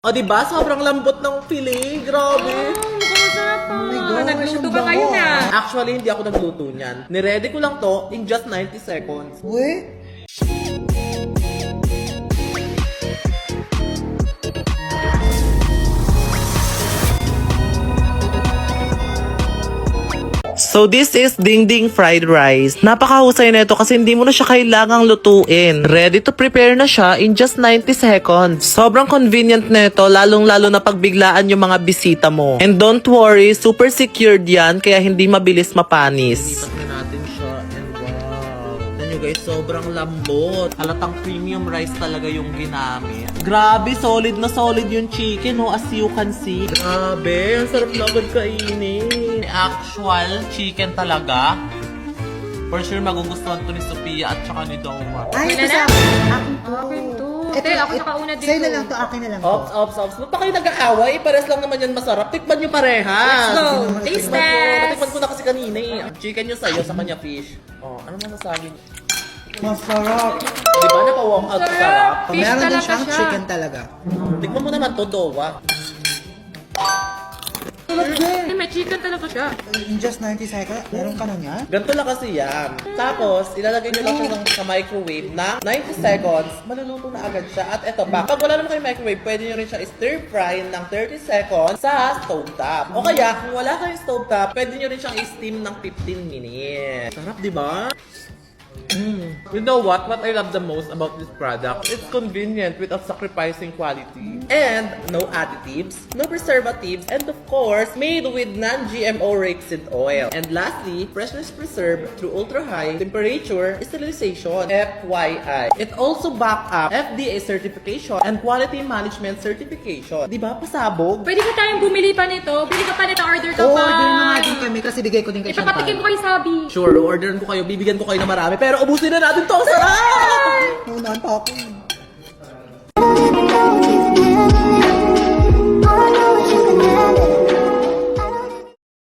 O diba? Sobrang lambot ng filet. Grabe. Mukhang masarap pa. Oh my gosh, Nagluto ang ba kayo bango, na? Actually, hindi ako nagluto niyan. Niready ko lang to in just 90 seconds. Uy, So this is Ding Ding fried rice. Napakahusay na ito kasi hindi mo na siya kailangang lutuin. Ready to prepare na siya in just 90 seconds. Sobrang convenient na ito, lalong-lalo na pagbiglaan yung mga bisita mo. And don't worry, super secured yan kaya hindi mabilis mapanis. Lipat na natin siya and wow. Tignan nyo guys, sobrang lambot. Halatang premium rice talaga yung ginamit. Grabe, solid na solid yung chicken, no, as you can see. Grabe, ang sarap na agad kainin. Actual chicken talaga. For sure, magugustuhan to ni Sophia at saka ni Doma. ay, Wala ito na? sa akin to. Akin to. Te, ako nakauna dito. Sa'yo na lang to, akin na lang to. Ops. Ba't pa kayo nag-aaway? Pares lang naman yan masarap. Tikman nyo parehas. Let's go. naman Taste Tikman ko. test. Natikman ko na kasi kanina eh. Chicken yung sa'yo, sa kanya fish. Oh, ano masasabi niyo? Masarap. Di ba napa-walk out sa sarap? Fish Meron din talaga siyang siya. chicken talaga. Tikman mo naman to, Dowa. Ay, may chicken talaga siya. In just 90 seconds, meron ka na niya? Ganito lang kasi yan. Tapos, ilalagay nyo lang siya sa microwave ng 90 seconds. Maluluto na agad siya. At eto pa, pag wala naman kayo microwave, pwede nyo rin siya stir fry ng 30 seconds sa stovetop. O kaya, kung wala kayong stovetop, pwede nyo rin siyang steam ng 15 minutes. Sarap, di ba? You know what I love the most about this product? It's convenient without sacrificing quality. And no additives, no preservatives, and of course, made with non-GMO rapeseed oil. And lastly, freshness preserved through ultra-high temperature sterilization, FYI. It also backed up FDA certification and quality management certification. Di ba? Pasabog? Pwede ba tayong bumili pa nito? Bili ka pa nito, order ka Oo, pa. order na nga din kami kasi bigay ko din kay Ipapatikin ko kay Sabi. Sure, orderan ko kayo, bibigyan ko kayo ng marami, pero ubusin na natin to! Sarap! Unahan pa ako.